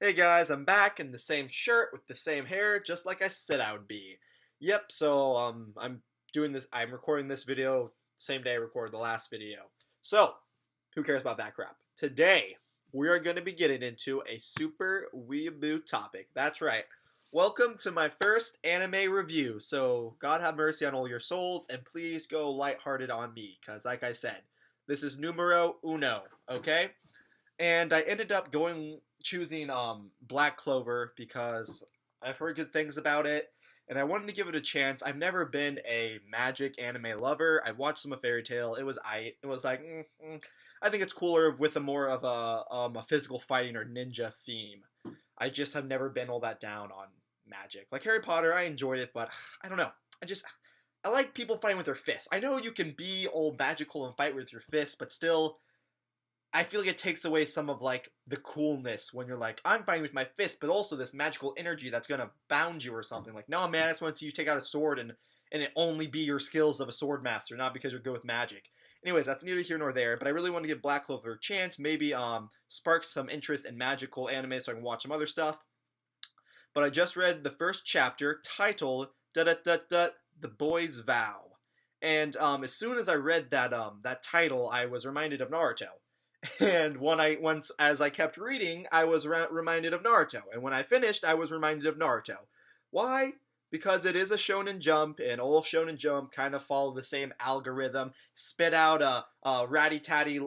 Hey guys, I'm back in the same shirt with the same hair, just like I said I would be. Yep, so I'm recording this video same day I recorded the last video. So, who cares about that crap? Today, we are going to be getting into a super weeaboo topic. That's right. Welcome to my first anime review. So, God have mercy on all your souls, and please go lighthearted on me, because like I said, this is numero uno, okay? And I ended up choosing Black Clover because I've heard good things about it, and I wanted to give it a chance. I've never been a magic anime lover. I watched some of Fairy Tail. It was like I think it's cooler with a more of a physical fighting or ninja theme. I just have never been all that down on magic. Like Harry Potter, I enjoyed it, but I don't know. I like people fighting with their fists. I know you can be all magical and fight with your fists, but still I feel like it takes away some of like the coolness when you're like, I'm fighting with my fist, but also this magical energy that's gonna bound you or something. Like, no man, it's once you take out a sword and it only be your skills of a sword master, not because you're good with magic. Anyways, that's neither here nor there, but I really want to give Black Clover a chance, maybe spark some interest in magical anime so I can watch some other stuff. But I just read the first chapter titled The Boy's Vow. And as soon as I read that title, I was reminded of Naruto. And once as I kept reading, I was reminded of Naruto, and when I finished, I was reminded of Naruto. Why? Because it is a Shonen Jump, and all Shonen Jump kind of follow the same algorithm. Spit out a ratty-tatty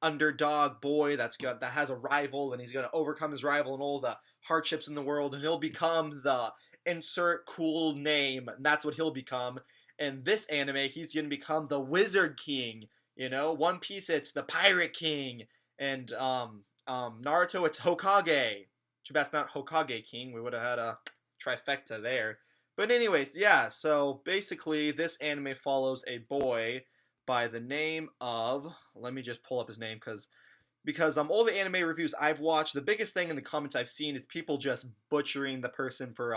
underdog boy that has a rival, and he's gonna overcome his rival and all the hardships in the world, and he'll become the insert cool name, and that's what he'll become. In this anime, he's gonna become the Wizard King. You know, One Piece, it's the Pirate King, and Naruto, it's Hokage. Too bad it's not Hokage King. We would have had a trifecta there. But anyways, yeah. So basically, this anime follows a boy by the name of. Let me just pull up his name because all the anime reviews I've watched, the biggest thing in the comments I've seen is people just butchering the person for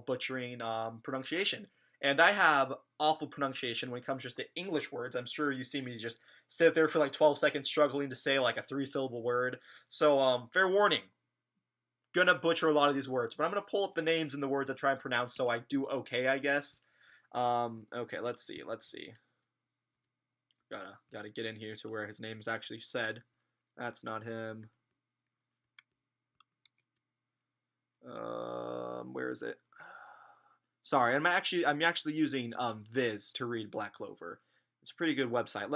butchering pronunciation. And I have awful pronunciation when it comes just to English words. I'm sure you see me just sit there for like 12 seconds struggling to say like a 3-syllable word. So, fair warning. Gonna butcher a lot of these words, but I'm gonna pull up the names and the words I try and pronounce so I do okay, I guess. Okay, let's see. Gotta get in here to where his name is actually said. That's not him. Where is it? Sorry, I'm actually using Viz to read Black Clover. It's a pretty good website.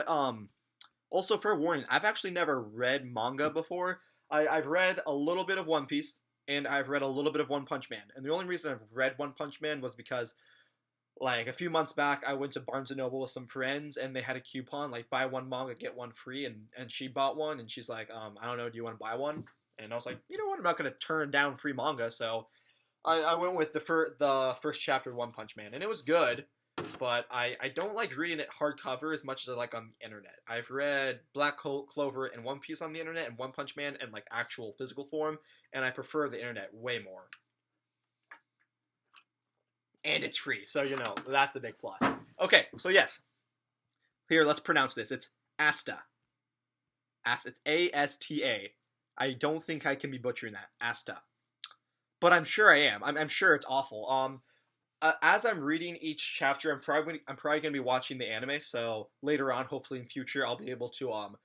Also, fair warning, I've actually never read manga before. I've read a little bit of One Piece and I've read a little bit of One Punch Man. And the only reason I've read One Punch Man was because like a few months back I went to Barnes and Noble with some friends and they had a coupon like buy one manga get one free, and she bought one and she's like I don't know, do you want to buy one? And I was like, you know what, I'm not going to turn down free manga, so I went with the first chapter of One Punch Man, and it was good, but I don't like reading it hardcover as much as I like on the internet. I've read Black Clover and One Piece on the internet and One Punch Man in like actual physical form, and I prefer the internet way more. And it's free, so you know, that's a big plus. Okay, so yes. Here, let's pronounce this. It's Asta. Asta. It's A-S-T-A. I don't think I can be butchering that. Asta. But I'm sure I am. I'm sure it's awful. As I'm reading each chapter, I'm probably gonna be watching the anime. So later on, hopefully in future, I'll be able to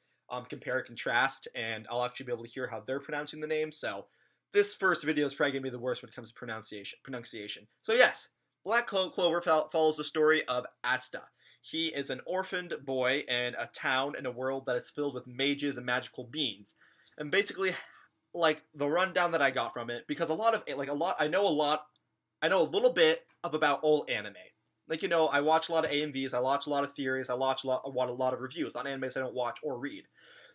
compare and contrast, and I'll actually be able to hear how they're pronouncing the name. So this first video is probably gonna be the worst when it comes to pronunciation. So yes, Black Clover follows the story of Asta. He is an orphaned boy in a town in a world that is filled with mages and magical beings, and basically like the rundown that I got from it, because I know a little bit about old anime. Like, you know, I watch a lot of AMVs, I watch a lot of theories, I watch a lot of reviews on animes I don't watch or read.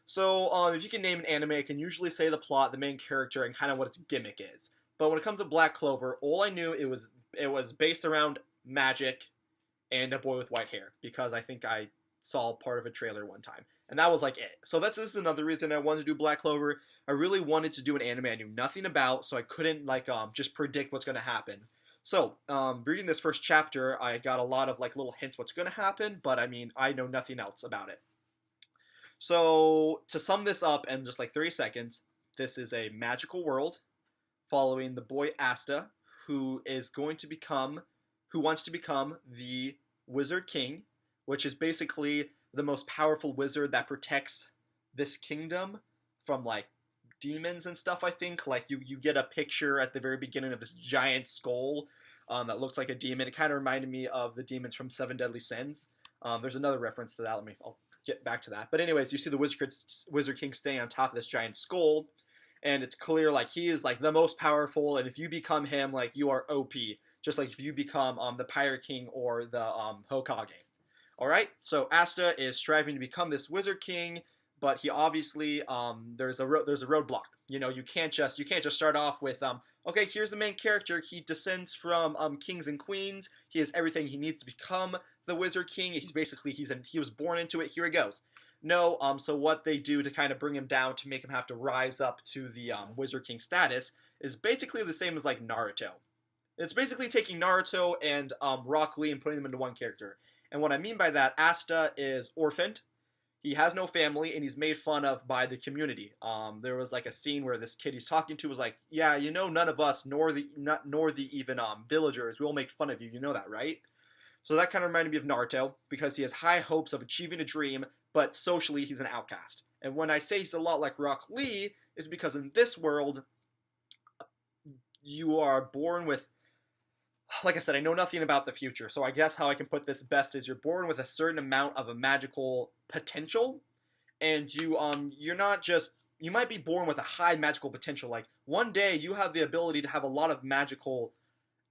So, if you can name an anime, I can usually say the plot, the main character, and kind of what its gimmick is. But when it comes to Black Clover, all I knew it was based around magic and a boy with white hair, because I think I saw part of a trailer one time. And that was like it. So this is another reason I wanted to do Black Clover. I really wanted to do an anime I knew nothing about, so I couldn't like just predict what's going to happen. So reading this first chapter, I got a lot of like little hints what's going to happen, but I mean I know nothing else about it. So to sum this up in just like 30 seconds, this is a magical world. following the boy Asta, who is going to become, who wants to become the Wizard King, which is basically the most powerful wizard that protects this kingdom from like demons and stuff. I think like you get a picture at the very beginning of this giant skull that looks like a demon. It kind of reminded me of the demons from Seven Deadly Sins. There's another reference to that. I'll get back to that. But anyways, you see the Wizard King staying on top of this giant skull, and it's clear like he is like the most powerful. And if you become him, like you are OP. Just like if you become the Pirate King or the Hokage. All right, so Asta is striving to become this Wizard King, but he obviously there's a roadblock. You know, you can't just start off with okay, here's the main character. He descends from kings and queens. He has everything he needs to become the Wizard King. He was born into it. Here he goes. No, so what they do to kind of bring him down to make him have to rise up to the Wizard King status is basically the same as like Naruto. It's basically taking Naruto and Rock Lee and putting them into one character. And what I mean by that, Asta is orphaned. He has no family, and he's made fun of by the community. There was like a scene where this kid he's talking to was like, "Yeah, you know, none of us, nor the even villagers, will make fun of you. You know that, right?" So that kind of reminded me of Naruto because he has high hopes of achieving a dream, but socially he's an outcast. And when I say he's a lot like Rock Lee, is because in this world, you are born with, like I said, I know nothing about the future, so I guess how I can put this best is you're born with a certain amount of a magical potential, and you're not just, you might be born with a high magical potential. Like one day you have the ability to have a lot of magical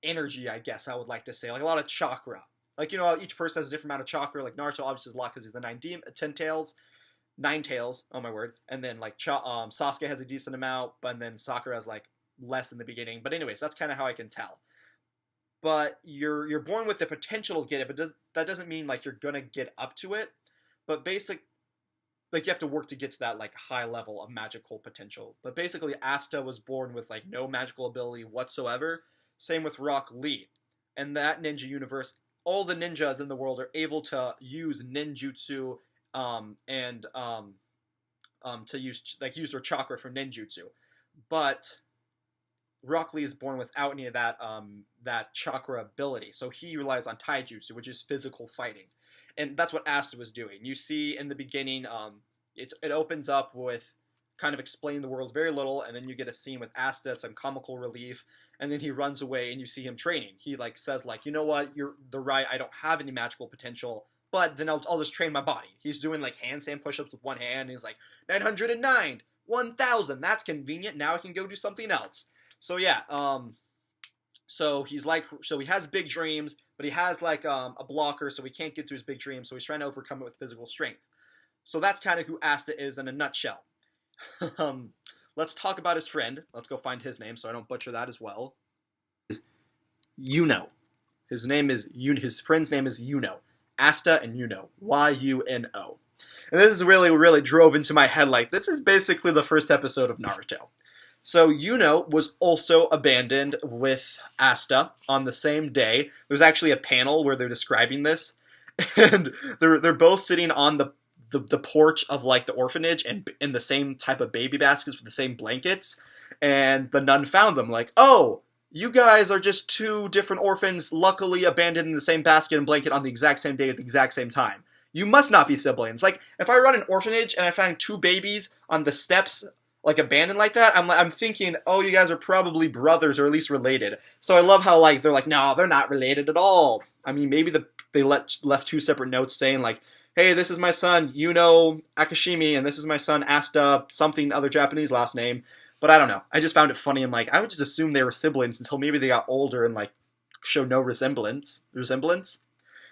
energy, I guess I would like to say, like a lot of chakra. Like, you know, each person has a different amount of chakra. Like Naruto obviously has a lot because he's the 9 tails, oh my word. And then like Sasuke has a decent amount, but then Sakura has like less in the beginning. But anyways, that's kind of how I can tell. But you're born with the potential to get it, but that doesn't mean like you're gonna get up to it. But like you have to work to get to that like high level of magical potential. But basically, Asta was born with like no magical ability whatsoever. Same with Rock Lee. And that ninja universe, all the ninjas in the world are able to use ninjutsu to use their chakra for ninjutsu. But Rock Lee is born without any of that chakra ability, so he relies on taijutsu, which is physical fighting, and that's what Asta was doing. You see in the beginning, it opens up with kind of explaining the world very little, and then you get a scene with Asta, some comical relief, and then he runs away, and you see him training. He like says like, you know what, you're the right. I don't have any magical potential, but then I'll just train my body. He's doing like handstand push-ups with one hand, and he's like 909, 1,000. That's convenient. Now I can go do something else. So yeah, so he has big dreams, but he has like a blocker, so he can't get to his big dreams. So he's trying to overcome it with physical strength. So that's kind of who Asta is in a nutshell. Let's talk about his friend. Let's go find his name so I don't butcher that as well. Yuno. His friend's name is Yuno. Asta and Yuno. Y-U-N-O. And this is really drove into my head like this is basically the first episode of Naruto. So Yuno was also abandoned with Asta on the same day. There's actually a panel where they're describing this, and they're both sitting on the porch of like the orphanage and in the same type of baby baskets with the same blankets. And the nun found them like, oh, you guys are just two different orphans, luckily abandoned in the same basket and blanket on the exact same day at the exact same time. You must not be siblings. Like if I run an orphanage and I find two babies on the steps like abandoned like that, I'm thinking, oh, you guys are probably brothers or at least related. So I love how like they're like, no, they're not related at all. I mean, maybe they left two separate notes saying like, hey, this is my son Yuno Akashimi, and this is my son Asta, something other Japanese last name. But I don't know. I just found it funny. I'm like, I would just assume they were siblings until maybe they got older and like showed no resemblance.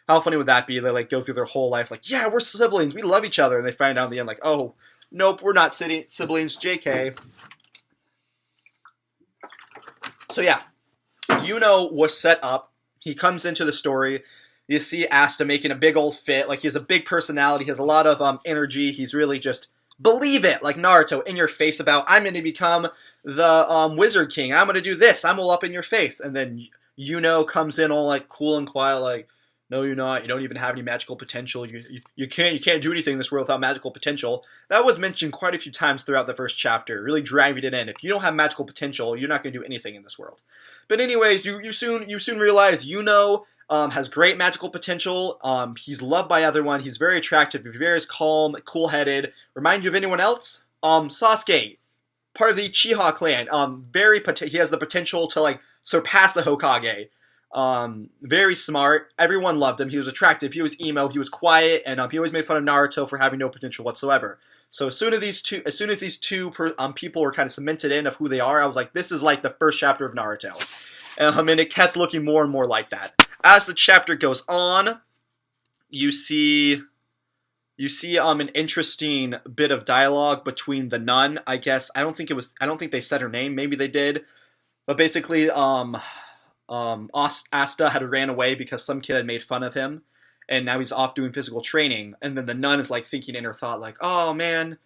How funny would that be? They like go through their whole life like, yeah, we're siblings, we love each other, and they find out in the end like, oh, nope, we're not siblings, JK. So yeah, Yuno was set up. He comes into the story. You see Asta making a big old fit. Like, he has a big personality. He has a lot of energy. He's really just, believe it, like Naruto, in your face about, I'm going to become the Wizard King. I'm going to do this. I'm all up in your face. And then Yuno comes in all, like, cool and quiet, like, No, you're not. You don't even have any magical potential. You can't do anything in this world without magical potential. That was mentioned quite a few times throughout the first chapter, really driving it in. If you don't have magical potential, you're not going to do anything in this world. But anyways, you soon realize has great magical potential. He's loved by everyone. He's very attractive. He's very calm, cool-headed. Remind you of anyone else? Sasuke, part of the Uchiha clan. He has the potential to like surpass the Hokage. Very smart. Everyone loved him. He was attractive. He was emo. He was quiet, and he always made fun of Naruto for having no potential whatsoever. So as soon as these two people were kind of cemented in of who they are, I was like, this is like the first chapter of Naruto, and it kept looking more and more like that. As the chapter goes on, you see an interesting bit of dialogue between the nun. I guess I don't think they said her name. Maybe they did, but basically, Asta had ran away because some kid had made fun of him, and now he's off doing physical training. And then the nun is like thinking in her thought, like, "Oh man,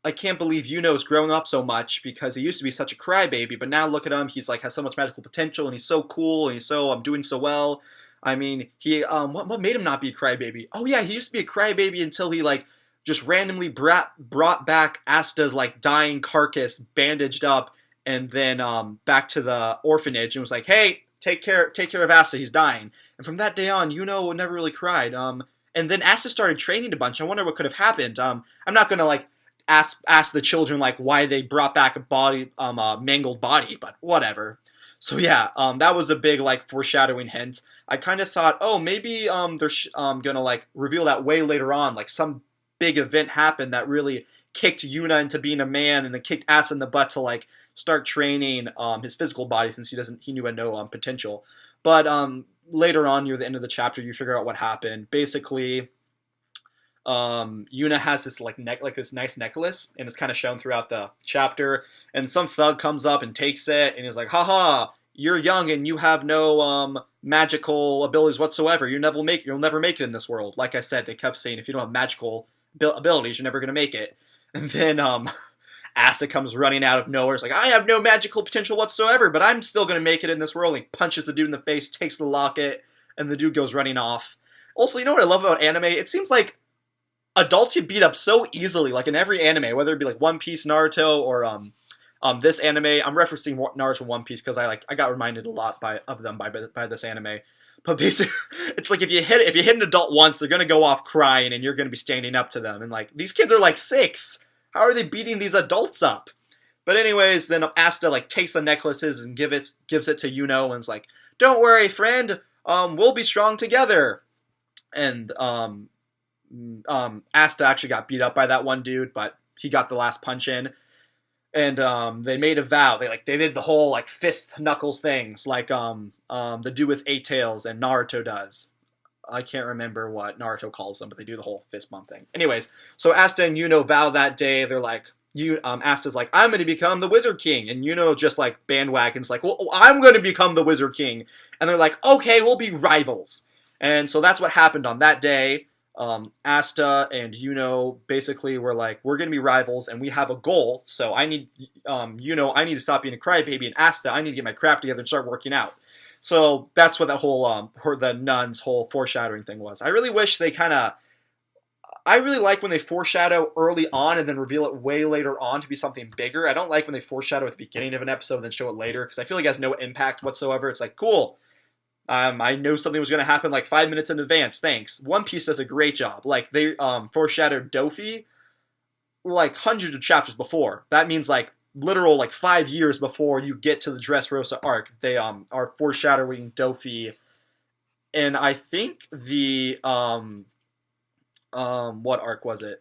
I can't believe Yuno's growing up so much because he used to be such a crybaby, but now look at him. He's like has so much magical potential, and he's so cool, and he's so doing so well. I mean, he what made him not be a crybaby? Oh yeah, he used to be a crybaby until he like just randomly brought back Asta's like dying carcass, bandaged up." And then back to the orphanage and was like, "Hey, take care of Asta. He's dying." And from that day on, Yuno never really cried. And then Asta started training a bunch. I wonder what could have happened. I'm not gonna like ask the children like why they brought back a mangled body, but whatever. So yeah, that was a big like foreshadowing hint. I kind of thought, oh, maybe they're gonna like reveal that way later on, like some big event happened that really kicked Yuna into being a man, and then kicked Asta in the butt to like start training his physical body since he knew had no potential. But later on, near the end of the chapter, you figure out what happened. Basically, Yuna has this this nice necklace, and it's kind of shown throughout the chapter. And some thug comes up and takes it, and he's like, "Haha, you're young and you have no magical abilities whatsoever. You'll never make it in this world." Like I said, they kept saying if you don't have magical abilities, you're never gonna make it. And then Asta comes running out of nowhere. It's like, "I have no magical potential whatsoever, but I'm still going to make it in this world." He punches the dude in the face, takes the locket, and the dude goes running off. Also, you know what I love about anime? It seems like adults get beat up so easily, like in every anime, whether it be like One Piece, Naruto, or this anime. I'm referencing Naruto and One Piece because I got reminded a lot of them by this anime. But basically, it's like if you hit an adult once, they're going to go off crying, and you're going to be standing up to them. And like these kids are like 6. How are they beating these adults up? But anyways, then Asta like takes the necklaces and gives it to Yuno and is like, "Don't worry, friend. We'll be strong together." And Asta actually got beat up by that one dude, but he got the last punch in. And they made a vow. They did the whole like fist knuckles things, like the dude with 8 tails and Naruto does. I can't remember what Naruto calls them, but they do the whole fist bump thing. Anyways, so Asta and Yuno vow that day. They're like, Asta's like, "I'm going to become the Wizard King," and Yuno just like bandwagons, like, "Well, I'm going to become the Wizard King," and they're like, "Okay, we'll be rivals." And so that's what happened on that day. Asta and Yuno basically were like, "We're going to be rivals, and we have a goal. So I need Yuno, I need to stop being a crybaby, and Asta, I need to get my crap together and start working out." So that's what that whole the nun's whole foreshadowing thing was. I really wish they I really like when they foreshadow early on and then reveal it way later on to be something bigger. I don't like when they foreshadow at the beginning of an episode and then show it later because I feel like it has no impact whatsoever. It's like, cool, I know something was going to happen like 5 minutes in advance. Thanks. One Piece does a great job. Like they foreshadowed Dofi like hundreds of chapters before. That means like literal like 5 years before you get to the Dressrosa arc. They are foreshadowing Dofi, and I think the what arc was it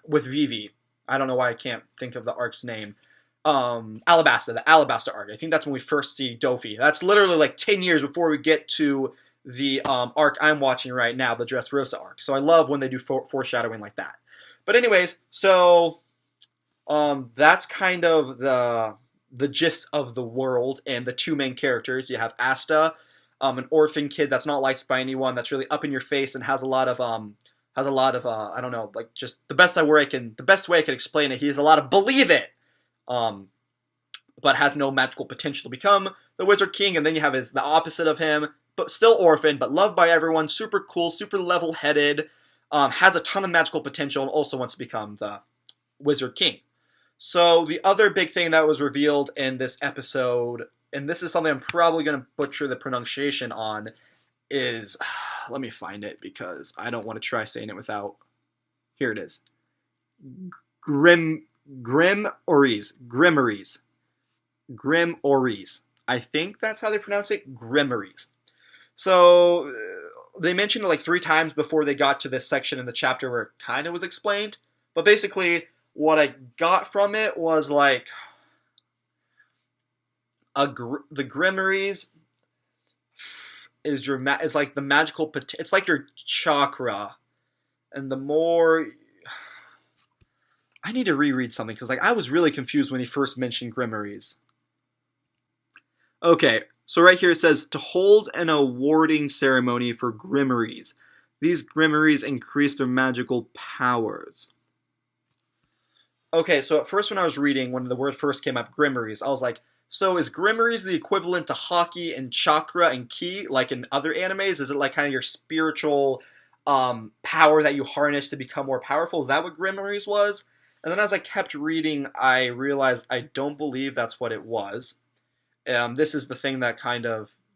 with Vivi? I don't know why I can't think of the arc's name. Alabasta, the Alabasta arc. I think that's when we first see Dofi. That's literally like 10 years before we get to the arc I'm watching right now, the Dressrosa arc. So I love when they do foreshadowing like that. But anyways, so that's kind of the gist of the world and the 2 main characters. You have Asta, an orphan kid that's not liked by anyone, that's really up in your face and has a lot of I don't know, like just the best way I can explain it. He has a lot of believe it, but has no magical potential to become the Wizard King. And then you have the opposite of him, but still orphan, but loved by everyone, super cool, super level-headed, has a ton of magical potential, and also wants to become the Wizard King. So the other big thing that was revealed in this episode, and this is something I'm probably going to butcher the pronunciation on, is, let me find it because I don't want to try saying it without, here it is, Grimoires. I think that's how they pronounce it, Grimoires. So they mentioned it like 3 times before they got to this section in the chapter where it kind of was explained. But basically, what I got from it was like the Grimoires is like the magical. It's like your chakra, and the more I need to reread something because like I was really confused when he first mentioned Grimoires. Okay, so right here it says to hold an awarding ceremony for Grimoires. These Grimoires increase their magical powers. Okay, so at first when I was reading, when the word first came up, Grimoires, I was like, so is Grimoires the equivalent to Haki and Chakra and Ki, like in other animes? Is it like kind of your spiritual power that you harness to become more powerful? Is that what Grimoires was? And then as I kept reading, I realized I don't believe that's what it was. This is the thing that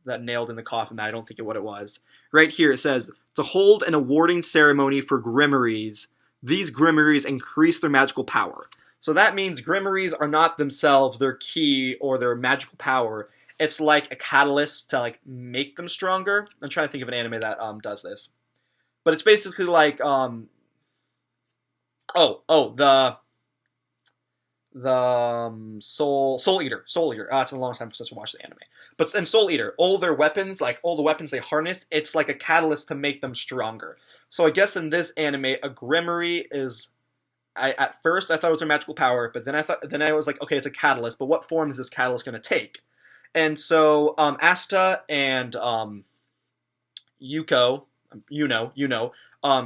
that nailed in the coffin that I don't think what it was. Right here it says, to hold an awarding ceremony for Grimoires, these Grimoires increase their magical power. So that means Grimoires are not themselves their key or their magical power. It's like a catalyst to like make them stronger. I'm trying to think of an anime that does this. But it's basically like the Soul Eater. It's been a long time since we watched the anime. But in Soul Eater, all their weapons, like all the weapons they harness, it's like a catalyst to make them stronger. So I guess in this anime, a Grimoire is. At first I thought it was a magical power, but then I was like, okay, it's a catalyst. But what form is this catalyst going to take? And so Asta and Yuko,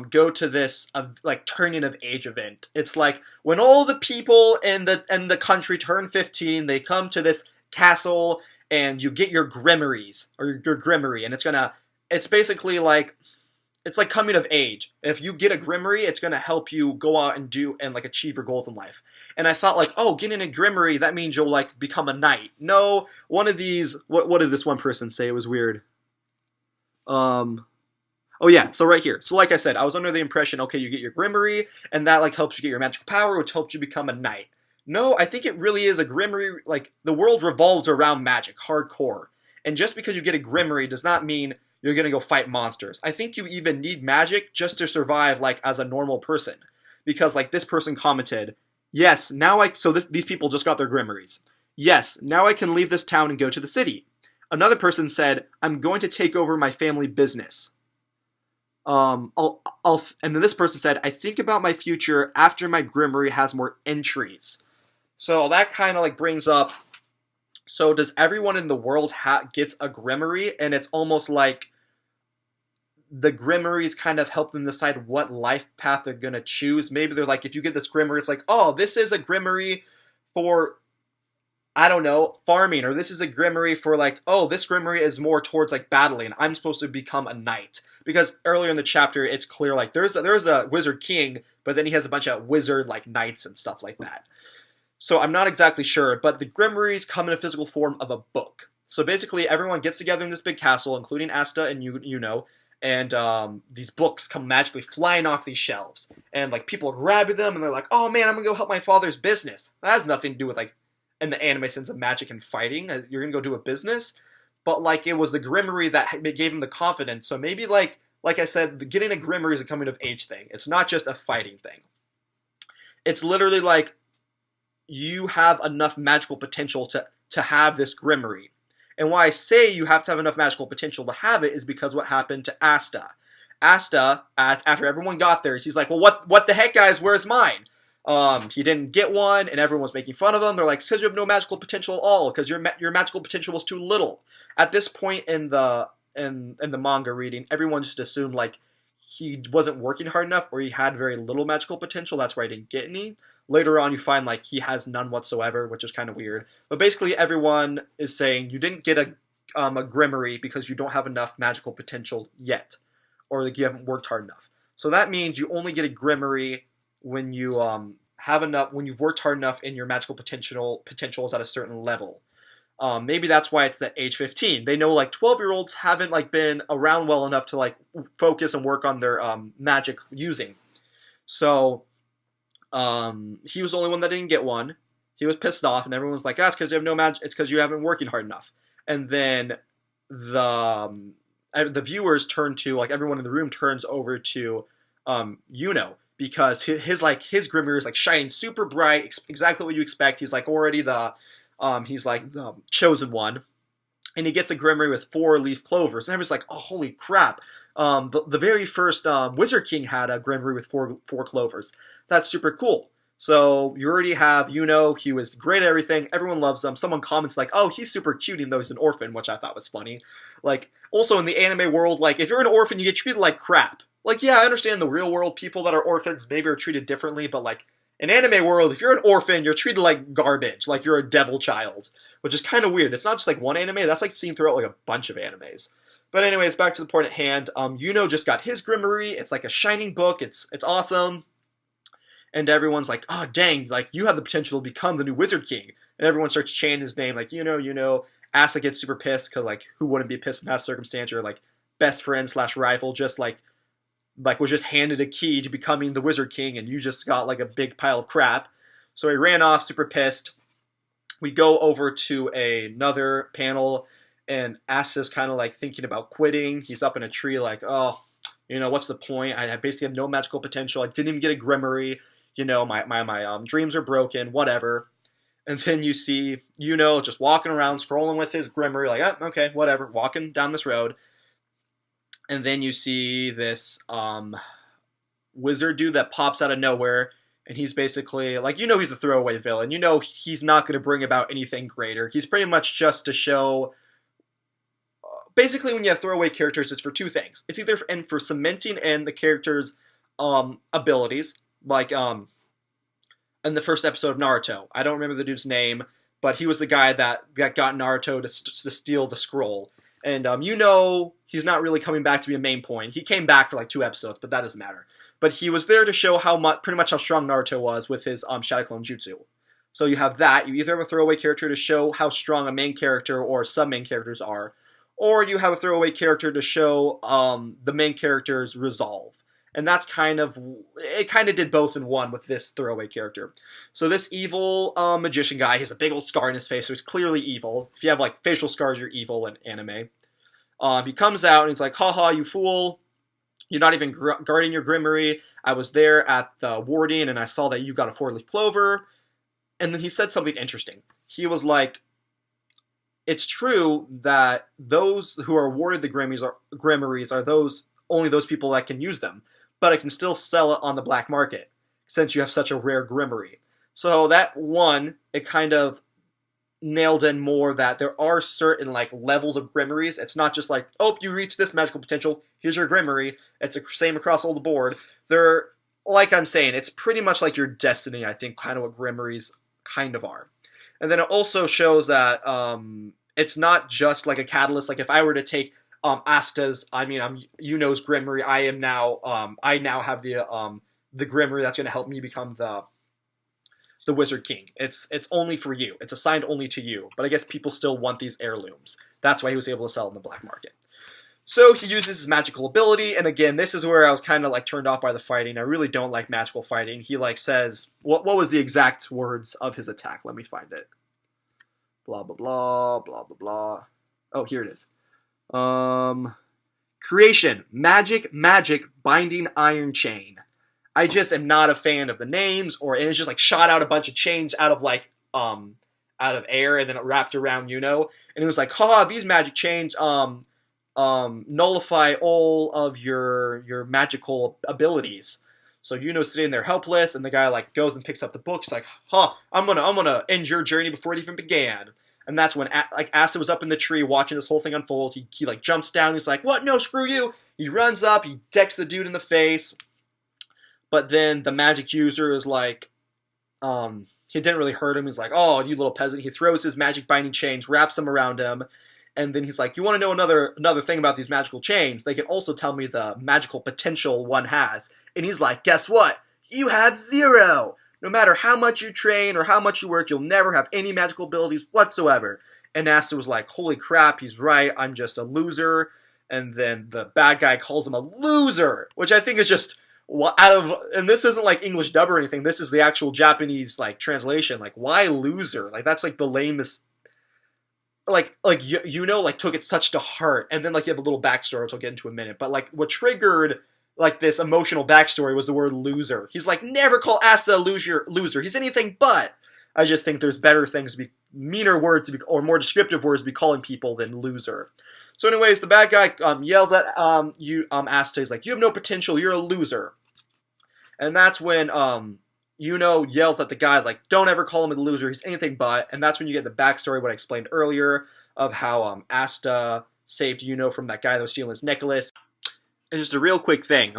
go to this like turning of age event. It's like when all the people in the country turn 15, they come to this castle and you get your Grimoires or your Grimoire, and it's basically like. It's like coming of age. If you get a Grimoire, it's going to help you go out and like achieve your goals in life. And I thought like, oh, getting a Grimoire, that means you'll like become a knight. No, one of these, what did this one person say? It was weird. Oh yeah, so right here. So like I said, I was under the impression, okay, you get your Grimoire, and that like helps you get your magical power, which helps you become a knight. No, I think it really is a Grimoire, like the world revolves around magic, hardcore. And just because you get a Grimoire does not mean you're going to go fight monsters. I think you even need magic just to survive, like, as a normal person. Because, like, this person commented, yes, these people just got their Grimoires. Yes, now I can leave this town and go to the city. Another person said, I'm going to take over my family business. And then this person said, I think about my future after my Grimoire has more entries. So that kind of, like, brings up, so does everyone in the world gets a Grimoire, and it's almost like the Grimoires kind of help them decide what life path they're going to choose. Maybe they're like, if you get this Grimoire, it's like, oh, this is a Grimoire for, I don't know, farming, or this is a Grimoire for like, oh, this Grimoire is more towards like battling. I'm supposed to become a knight. Because earlier in the chapter, it's clear like there's a Wizard King, but then he has a bunch of wizard like knights and stuff like that. So I'm not exactly sure, but the Grimoires come in a physical form of a book. So basically, everyone gets together in this big castle, including Asta and and these books come magically flying off these shelves. And like people are grabbing them, and they're like, oh man, I'm going to go help my father's business. That has nothing to do with like, in the anime sense of magic and fighting. You're going to go do a business. But like, it was the Grimoire that gave him the confidence. So maybe like I said, getting a Grimoire is a coming of age thing. It's not just a fighting thing. It's literally like, you have enough magical potential to have this Grimoire. And why I say you have to have enough magical potential to have it is because what happened to Asta. Asta, after everyone got there, she's like, well, what the heck, guys, where's mine? He didn't get one, and everyone was making fun of him. They're like, because you have no magical potential at all, because your magical potential was too little. At this point in the manga reading, everyone just assumed like he wasn't working hard enough, or he had very little magical potential. That's why he didn't get any. Later on, you find like he has none whatsoever, which is kind of weird. But basically, everyone is saying you didn't get a Grimmery because you don't have enough magical potential yet, or like you haven't worked hard enough. So that means you only get a Grimmery when you have enough, when you've worked hard enough and your magical potential is at a certain level. Maybe that's why it's at age 15. They know like 12-year-olds haven't like been around well enough to like focus and work on their magic using. So he was the only one that didn't get one. He was pissed off, and everyone's like, "That's because you have no magic. It's because you haven't been working hard enough." And then the viewers turn to, like, everyone in the room turns over to because his Grimmer is like shining super bright, exactly what you expect. He's like already the chosen one, and he gets a Grimmer with 4-leaf clovers, and everyone's like, "Oh, holy crap!" The very first Wizard King had a Grimmer with four clovers. That's super cool. So you already have, he was great at everything. Everyone loves him. Someone comments like, "Oh, he's super cute even though he's an orphan," which I thought was funny. Like, also in the anime world, like, if you're an orphan, you get treated like crap. Like, yeah, I understand the real world people that are orphans maybe are treated differently, but like, in anime world, if you're an orphan, you're treated like garbage, like you're a devil child, which is kind of weird. It's not just like one anime, that's like seen throughout like a bunch of animes. But anyways, back to the point at hand. Just got his Grimmery. It's like a shining book. It's awesome. And everyone's like, "Oh, dang, like, you have the potential to become the new Wizard King." And everyone starts chanting his name, like, Asa gets super pissed, because, like, who wouldn't be pissed in that circumstance? Or, like, best friend / rival just, like, was just handed a key to becoming the Wizard King, and you just got, like, a big pile of crap. So he ran off, super pissed. We go over to another panel, and Asa's kind of, like, thinking about quitting. He's up in a tree, like, "Oh, what's the point? I basically have no magical potential. I didn't even get a Grimmery. My dreams are broken, whatever." And then you see, just walking around, scrolling with his Grimmery, like, "Oh, okay, whatever," walking down this road. And then you see this wizard dude that pops out of nowhere, and he's basically, like, he's a throwaway villain. He's not going to bring about anything greater. He's pretty much just to show... Basically, when you have throwaway characters, it's for two things. It's either for cementing in the character's abilities, like in the first episode of Naruto. I don't remember the dude's name, but he was the guy that got Naruto to steal the scroll. And he's not really coming back to be a main point. He came back for like 2 episodes, but that doesn't matter. But he was there to show pretty much how strong Naruto was with his Shadow Clone Jutsu. So you have that. You either have a throwaway character to show how strong a main character or sub-main characters are, or you have a throwaway character to show the main character's resolve. And that's it kind of did both in one with this throwaway character. So this evil magician guy, he has a big old scar in his face, so he's clearly evil. If you have like facial scars, you're evil in anime. He comes out and he's like, "Haha, you fool. You're not even guarding your Grimmery. I was there at the warding and I saw that you got a 4-leaf clover." And then he said something interesting. He was like, "It's true that those who are awarded the Grimmeries are only those people that can use them, but I can still sell it on the black market since you have such a rare Grimmery." So that one, it kind of nailed in more that there are certain like levels of Grimmeries. It's not just like, "Oh, you reach this magical potential, here's your Grimmery." It's the same across all the board. They're, like I'm saying, it's pretty much like your destiny, I think, kind of what Grimmeries kind of are. And then it also shows that it's not just like a catalyst. Like if I were to take Asta's, Grimmery, I now have the Grimmery that's going to help me become the Wizard King. It's only for you. It's assigned only to you. But I guess people still want these heirlooms. That's why he was able to sell in the black market. So he uses his magical ability, and again, this is where I was kind of like turned off by the fighting. I really don't like magical fighting. He like says, what was the exact words of his attack? Let me find it. Blah blah blah blah blah blah. Oh, here it is. Creation, magic, binding iron chain. I just am not a fan of the names, and it's just like shot out a bunch of chains out of like out of air, and then it wrapped around and it was like, "Ha, these magic chains nullify all of your magical abilities." So sitting there helpless, and the guy like goes and picks up the book. He's like, "Ha, I'm gonna end your journey before it even began." And that's when Asa was up in the tree watching this whole thing unfold. He like jumps down. He's like, "What? No, screw you!" He runs up. He decks the dude in the face. But then the magic user is like, he didn't really hurt him. He's like, "Oh, you little peasant." He throws his magic binding chains, wraps them around him, And then he's like, you want to know another thing about these magical chains? They can also tell me the magical potential one has. And he's like, guess what? You have 0. No matter how much you train or how much you work, you'll never have any magical abilities whatsoever. And Asta was like, holy crap, he's right, I'm just a loser. And then the bad guy calls him a loser, which I think is just and this isn't like English dub or anything, this is the actual Japanese like translation. Like, why loser? Like, that's like the lamest. Like like took it such to heart, and then like you have a little backstory which I'll get into in a minute. But like what triggered like this emotional backstory was the word loser. He's like, never call Asta a loser. He's anything but. I just think there's better things to be, meaner words to be, or more descriptive words to be calling people than loser. So anyways, the bad guy yells at Asta. He's like, you have no potential, you're a loser. And that's when yells at the guy, like, don't ever call him a loser, he's anything but. And that's when you get the backstory, what I explained earlier, of how Asta saved from that guy that was stealing his necklace. And just a real quick thing,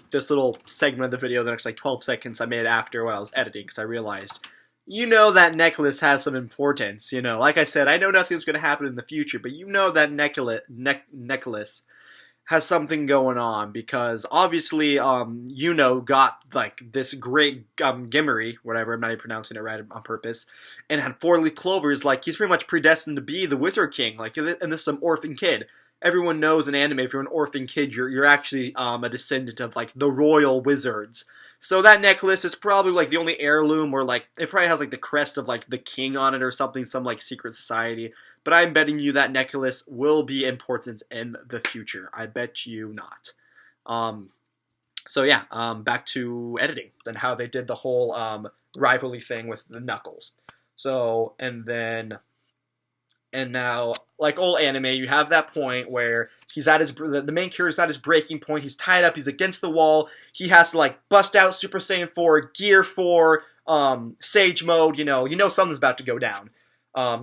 this little segment of the video, the next like 12 seconds, I made after when I was editing, because I realized, that necklace has some importance. Like I said, I know nothing's going to happen in the future, but that necklace has something going on, because obviously, got like this great Gimmery, whatever, I'm not even pronouncing it right on purpose, and had 4-leaf clovers. Like, he's pretty much predestined to be the Wizard King. Like, and this is some orphan kid. Everyone knows in anime, if you're an orphan kid, you're actually a descendant of like the royal wizards. So that necklace is probably like the only heirloom, or like it probably has like the crest of like the king on it or something, some like secret society. But I'm betting you that necklace will be important in the future. I bet you not. So yeah, back to editing and how they did the whole rivalry thing with the Knuckles. So, and now, like old anime, you have that point where the main character's at his breaking point. He's tied up. He's against the wall. He has to like bust out Super Saiyan 4, Gear 4, Sage Mode. Something's about to go down.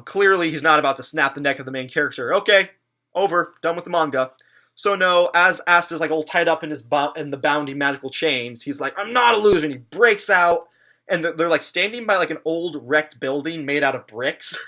Clearly, he's not about to snap the neck of the main character. Okay, over. Done with the manga. So no, as Asta's like all tied up in the bounding magical chains, he's like, I'm not a loser. And he breaks out. And they're like standing by like an old wrecked building made out of bricks.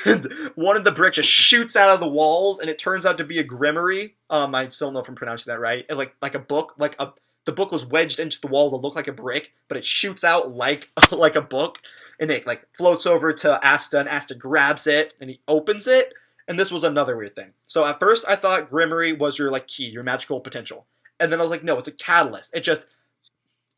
And one of the bricks just shoots out of the walls, and it turns out to be a Grimmery. I still don't know if I'm pronouncing that right. And like a book, the book was wedged into the wall to look like a brick, but it shoots out like a book, and it like floats over to Asta, and Asta grabs it, and he opens it. And this was another weird thing. So at first I thought Grimmery was your like key, your magical potential. And then I was like, no, it's a catalyst. It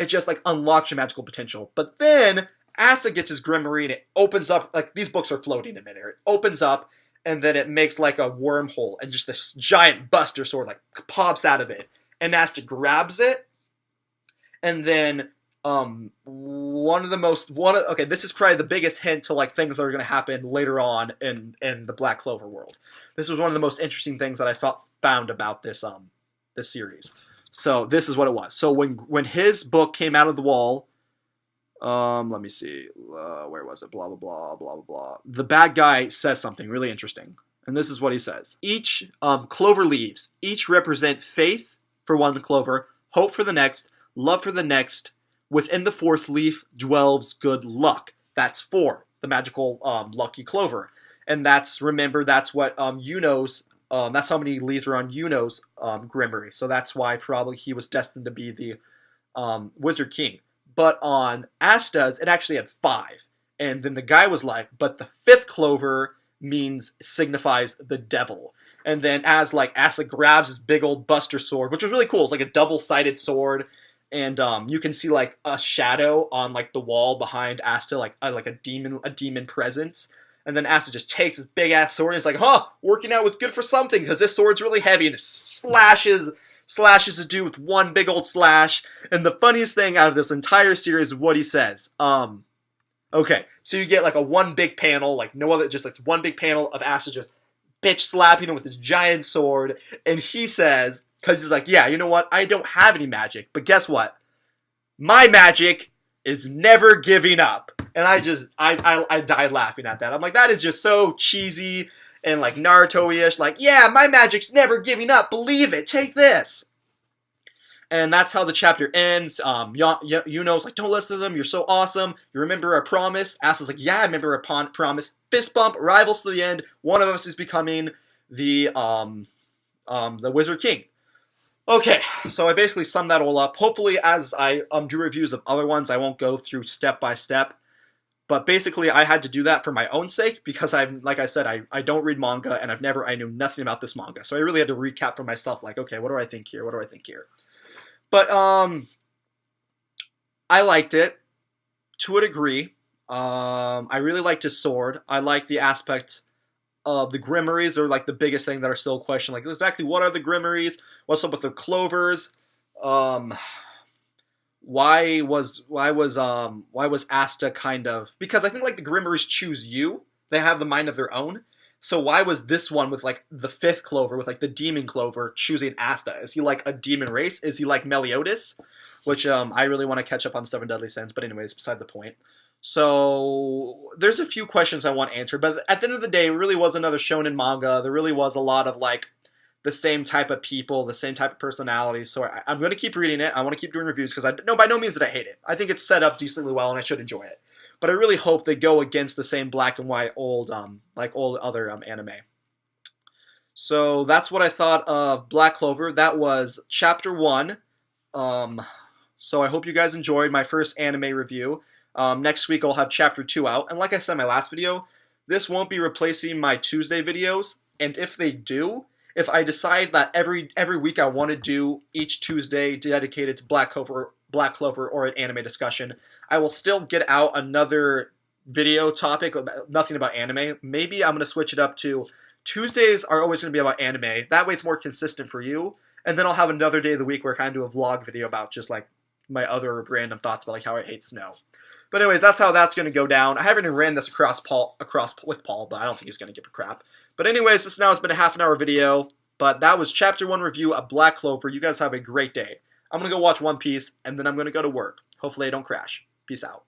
just like unlocks your magical potential. But then Asta gets his Grimmery, and it opens up, like these books are floating in midair. It opens up, and then it makes like a wormhole, and just this giant Buster Sword like pops out of it. And Asta grabs it, and then this is probably the biggest hint to like things that are going to happen later on in the Black Clover world. This was one of the most interesting things that I found about this series. So this is what it was. So when his book came out of the wall, let me see, where was it? Blah blah blah blah blah blah. The bad guy says something really interesting, and this is what he says: each clover leaves each represent faith for one clover, hope for the next, love for the next. Within the 4th leaf dwells good luck. That's 4, the magical lucky clover, and that's what that's how many leaves are on Yuno's Grimmery. So that's why probably he was destined to be the Wizard King. But on Asta's, it actually had 5. And then the guy was like, but the 5th clover signifies the devil. And then as like Asta grabs his big old Buster Sword, which was really cool. It's like a double-sided sword. And you can see like a shadow on like the wall behind Asta, like a demon presence. And then Asta just takes his big ass sword and it's like, working out with good for something, because this sword's really heavy, and it slashes the dude with one big old slash. And the funniest thing out of this entire series is what he says. Okay, so you get like a one big panel, like no other, just like one big panel of Asta just bitch slapping him with his giant sword. And he says, because he's like, yeah, you know what? I don't have any magic, but guess what? My magic is never giving up. And I died laughing at that. I'm like, that is just so cheesy and like Naruto-ish. Like, yeah, my magic's never giving up. Believe it. Take this. And that's how the chapter ends. Yuno's like, don't listen to them. You're so awesome. You remember our promise? Asta's like, yeah, I remember our promise. Fist bump. Rivals to the end. One of us is becoming the Wizard King. Okay, so I basically summed that all up. Hopefully, as I do reviews of other ones, I won't go through step by step. But basically, I had to do that for my own sake because like I said, I don't read manga and I knew nothing about this manga. So I really had to recap for myself, like, okay, what do I think here? What do I think here? But I liked it to a degree. I really liked his sword. I like the aspect of the Grimoires are like the biggest thing that are still questioned. Like exactly what are the Grimoires? What's up with the Clovers? Why was Asta kind of, because I think like the Grimoires choose you. They have the mind of their own. So why was this one with like the fifth Clover, with like the demon Clover, choosing Asta? Is he like a demon race? Is he like Meliodas? Which I really want to catch up on Seven Deadly Sins, but anyways, beside the point. So there's a few questions I want answered, but at the end of the day, it really was another shonen manga. There really was a lot of like the same type of people, the same type of personalities. So I'm going to keep reading it. I want to keep doing reviews because by no means did I hate it. I think it's set up decently well, and I should enjoy it. But I really hope they go against the same black and white old other anime. So that's what I thought of Black Clover. That was chapter 1. So I hope you guys enjoyed my first anime review. Next week I'll have chapter 2 out. And like I said in my last video, this won't be replacing my Tuesday videos. And if they do, if I decide that every week I want to do each Tuesday dedicated to Black Clover or an anime discussion, I will still get out another video topic, nothing about anime. Maybe I'm going to switch it up to Tuesdays are always going to be about anime. That way it's more consistent for you. And then I'll have another day of the week where I kind of do a vlog video about just like my other random thoughts about like how I hate snow. But anyways, that's how that's going to go down. I haven't even ran this across with Paul, but I don't think he's going to give a crap. But anyways, this now has been a half-an-hour video. But that was Chapter 1 review of Black Clover. You guys have a great day. I'm going to go watch One Piece, and then I'm going to go to work. Hopefully I don't crash. Peace out.